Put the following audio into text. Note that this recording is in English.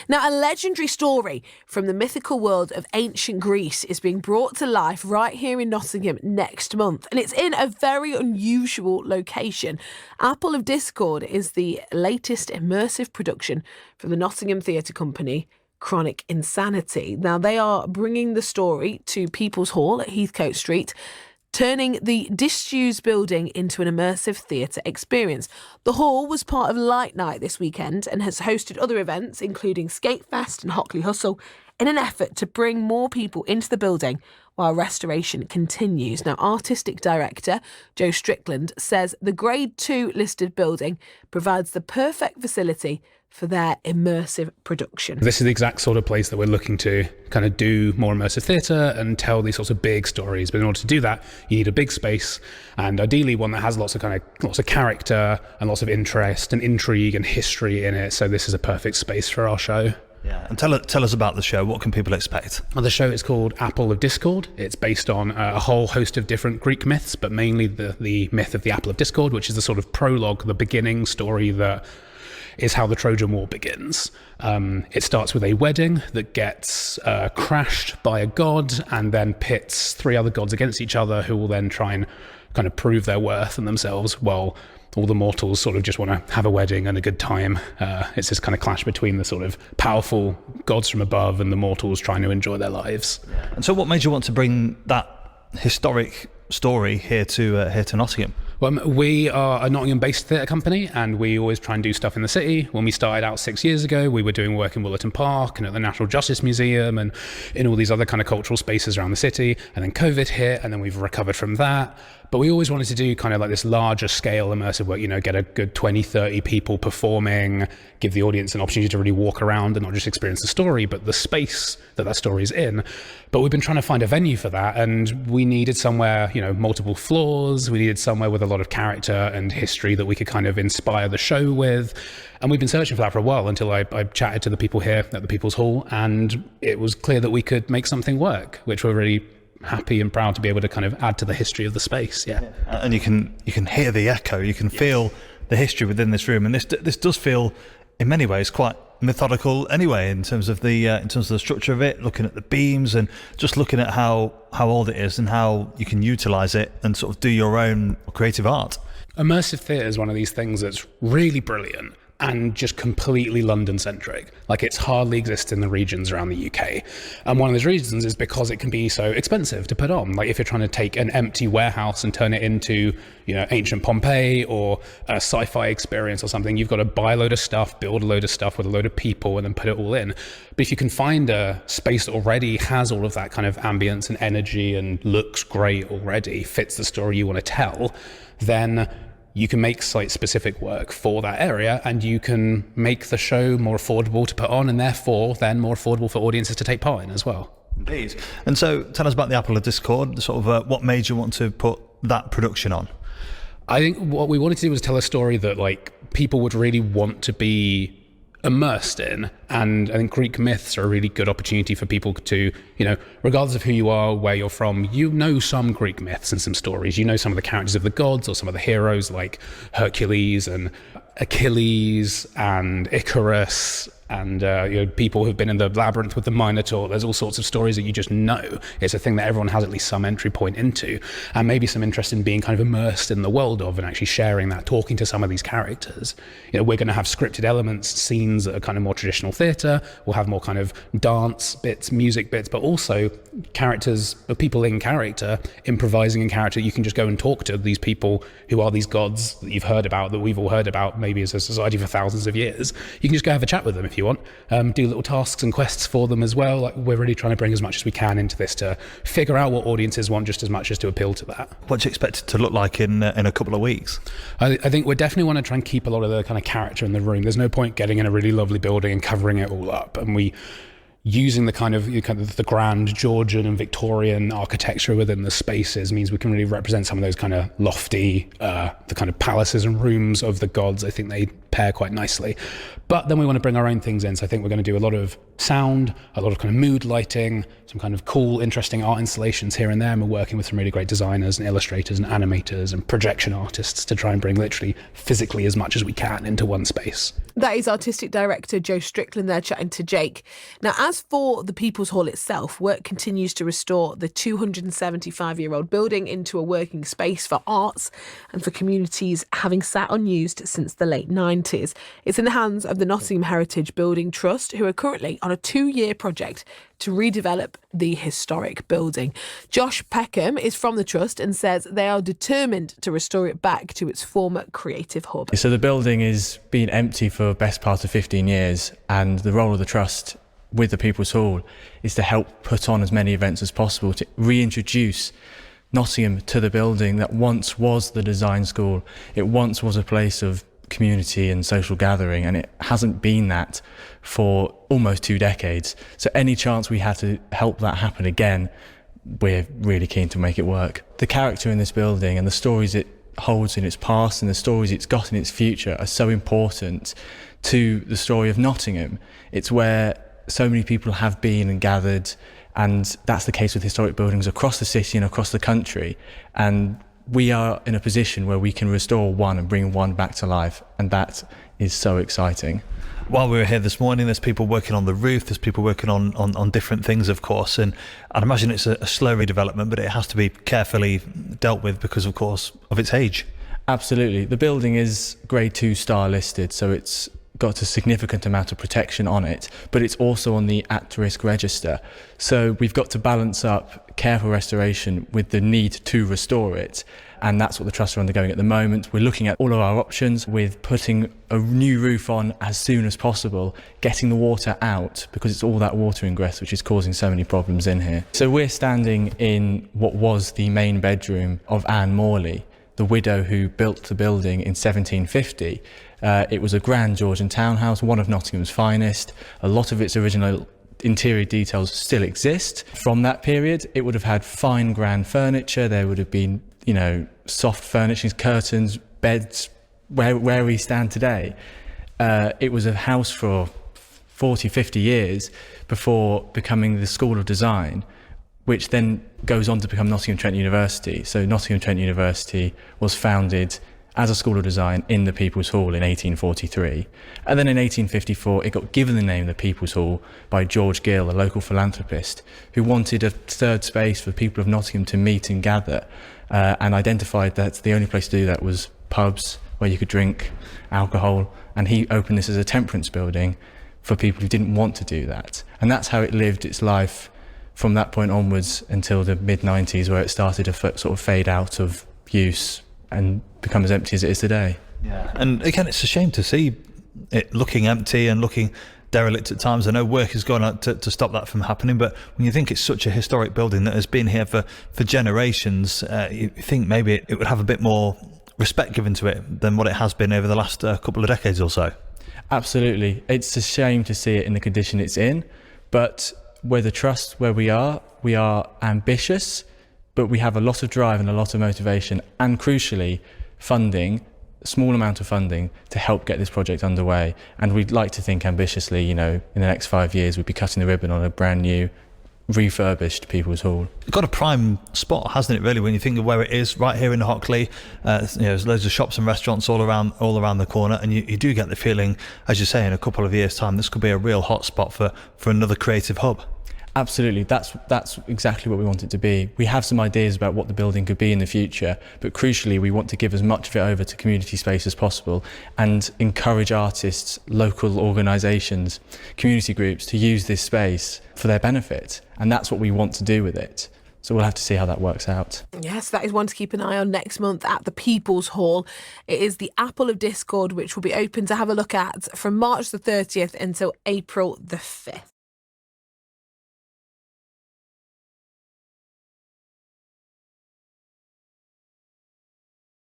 Now, a legendary story from the mythical world of ancient Greece is being brought to life right here in Nottingham next month, and it's in a very unusual location. Apple of Discord is the latest immersive production from the Nottingham theatre company Chronic Insanity. Now, they are bringing the story to People's Hall at Heathcote Street, turning the disused building into an immersive theatre experience. The hall was part of Light Night this weekend and has hosted other events, including Skatefest and Hockley Hustle, in an effort to bring more people into the building while restoration continues. Now, artistic director Joe Strickland says the Grade 2 listed building provides the perfect facility for their immersive production. This is the exact sort of place that we're looking to kind of do more immersive theatre and tell these sorts of big stories. But in order to do that, you need a big space, and ideally one that has lots of character and lots of interest and intrigue and history in it. So this is a perfect space for our show. Yeah, and tell us about the show. What can people expect? Well, the show is called Apple of Discord. It's based on a whole host of different Greek myths, but mainly the myth of the Apple of Discord, which is the sort of prologue, the beginning story that is how the Trojan War begins. It starts with a wedding that gets crashed by a god and then pits three other gods against each other, who will then try and kind of prove their worth and themselves, while all the mortals sort of just want to have a wedding and a good time. It's this kind of clash between the sort of powerful gods from above and the mortals trying to enjoy their lives. And so what made you want to bring that historic story here to Nottingham? Well, we are a Nottingham-based theatre company, and we always try and do stuff in the city. When we started out 6 years ago, we were doing work in Willerton Park and at the National Justice Museum and in all these other kind of cultural spaces around the city. And then COVID hit, and then we've recovered from that. But we always wanted to do kind of like this larger scale immersive work, get a good 20, 30 people performing, give the audience an opportunity to really walk around and not just experience the story, but the space that story is in. But we've been trying to find a venue for that, and we needed somewhere, multiple floors. We needed somewhere with a lot of character and history that we could kind of inspire the show with. And we've been searching for that for a while until I chatted to the people here at the People's Hall, and it was clear that we could make something work, which we're really happy and proud to be able to kind of add to the history of the space. Yeah. And you can hear the echo, you can feel the history within this room, and this does feel in many ways quite methodical anyway, in terms of the structure of it, looking at the beams and just looking at how old it is and how you can utilize it and sort of do your own creative art. Immersive theatre is one of these things that's really brilliant and just completely London-centric. Like, it's hardly exists in the regions around the UK. And one of those reasons is because it can be so expensive to put on. Like, if you're trying to take an empty warehouse and turn it into, ancient Pompeii or a sci-fi experience or something, you've got to buy a load of stuff, build a load of stuff with a load of people, and then put it all in. But if you can find a space that already has all of that kind of ambience and energy and looks great already, fits the story you want to tell, then you can make site-specific work for that area, and you can make the show more affordable to put on, and therefore then more affordable for audiences to take part in as well. Indeed. And so tell us about the Apple of Discord, sort of what made you want to put that production on? I think what we wanted to do was tell a story that people would really want to be immersed in, and I think Greek myths are a really good opportunity for people to, regardless of who you are, where you're from, some Greek myths and some stories. Some of the characters of the gods or some of the heroes like Hercules and Achilles and Icarus and people who've been in the labyrinth with the Minotaur. There's all sorts of stories that you just know. It's a thing that everyone has at least some entry point into, and maybe some interest in being kind of immersed in the world of and actually sharing that, talking to some of these characters. We're going to have scripted elements, scenes that are kind of more traditional theatre. We'll have more kind of dance bits, music bits, but also characters, people in character, improvising in character. You can just go and talk to these people who are these gods that you've heard about, that we've all heard about maybe as a society for thousands of years. You can just go have a chat with them if you want, do little tasks and quests for them as well. We're really trying to bring as much as we can into this to figure out what audiences want just as much as to appeal to that. What do you expect it to look like in a couple of weeks? I think we definitely want to try and keep a lot of the kind of character in the room. There's no point getting in a really lovely building and covering it all up, and using the kind of the grand Georgian and Victorian architecture within the spaces means we can really represent some of those kind of lofty, the kind of palaces and rooms of the gods. I think they pair quite nicely. But then we want to bring our own things in. So I think we're going to do a lot of sound, a lot of kind of mood lighting, some kind of cool, interesting art installations here and there. And we're working with some really great designers and illustrators and animators and projection artists to try and bring literally physically as much as we can into one space. That is Artistic Director Joe Strickland there chatting to Jake. Now, as for the People's Hall itself, work continues to restore the 275-year-old building into a working space for arts and for communities having sat unused since the late 90s. It's in the hands of the Nottingham Heritage Building Trust, who are currently on a 2-year project to redevelop the historic building. Josh Peckham is from the Trust and says they are determined to restore it back to its former creative hub. So the building has been empty for the best part of 15 years, and the role of the Trust with the People's Hall is to help put on as many events as possible to reintroduce Nottingham to the building that once was the design school. It once was a place of community and social gathering, and it hasn't been that for almost 2 decades. So any chance we had to help that happen again, we're really keen to make it work. The character in this building and the stories it holds in its past and the stories it's got in its future are so important to the story of Nottingham. It's where so many people have been and gathered, and that's the case with historic buildings across the city and across the country. And we are in a position where we can restore one and bring one back to life, and that is so exciting. While we were here this morning, there's people working on the roof, there's people working on different things, of course, and I'd imagine it's a slow redevelopment, but it has to be carefully dealt with because, of course, of its age. Absolutely. The building is Grade 2 star listed, so it's got a significant amount of protection on it, but it's also on the at-risk register. So we've got to balance up careful restoration with the need to restore it. And that's what the Trust are undergoing at the moment. We're looking at all of our options with putting a new roof on as soon as possible, getting the water out, because it's all that water ingress which is causing so many problems in here. So we're standing in what was the main bedroom of Anne Morley, the widow who built the building in 1750. It was a grand Georgian townhouse, one of Nottingham's finest. A lot of its original interior details still exist from that period. It would have had fine grand furniture. There would have been, soft furnishings, curtains, beds, where we stand today. It was a house for 40, 50 years before becoming the School of Design, which then goes on to become Nottingham Trent University. So Nottingham Trent University was founded as a School of Design in the People's Hall in 1843. And then in 1854, it got given the name the People's Hall by George Gill, a local philanthropist, who wanted a third space for people of Nottingham to meet and gather, and identified that the only place to do that was pubs where you could drink alcohol. And he opened this as a temperance building for people who didn't want to do that. And that's how it lived its life from that point onwards until the mid-90s, where it started to sort of fade out of use and become as empty as it is today. Yeah, and again, it's a shame to see it looking empty and looking derelict at times. I know work has gone out to stop that from happening, but when you think it's such a historic building that has been here for generations, you think maybe it would have a bit more respect given to it than what it has been over the last couple of decades or so. Absolutely. It's a shame to see it in the condition it's in, but we're the Trust where we are ambitious, but we have a lot of drive and a lot of motivation, and crucially, funding, a small amount of funding to help get this project underway. And we'd like to think ambitiously, in the next 5 years, we'd be cutting the ribbon on a brand new, refurbished People's Hall. It's got a prime spot, hasn't it, really, when you think of where it is, right here in Hockley. There's loads of shops and restaurants all around the corner, and you do get the feeling, as you say, in a couple of years' time, this could be a real hot spot for another creative hub. Absolutely, that's exactly what we want it to be. We have some ideas about what the building could be in the future, but crucially we want to give as much of it over to community space as possible and encourage artists, local organisations, community groups to use this space for their benefit, and that's what we want to do with it. So we'll have to see how that works out. Yes, that is one to keep an eye on next month at the People's Hall. It is the Apple of Discord, which will be open to have a look at from March the 30th until April the 5th.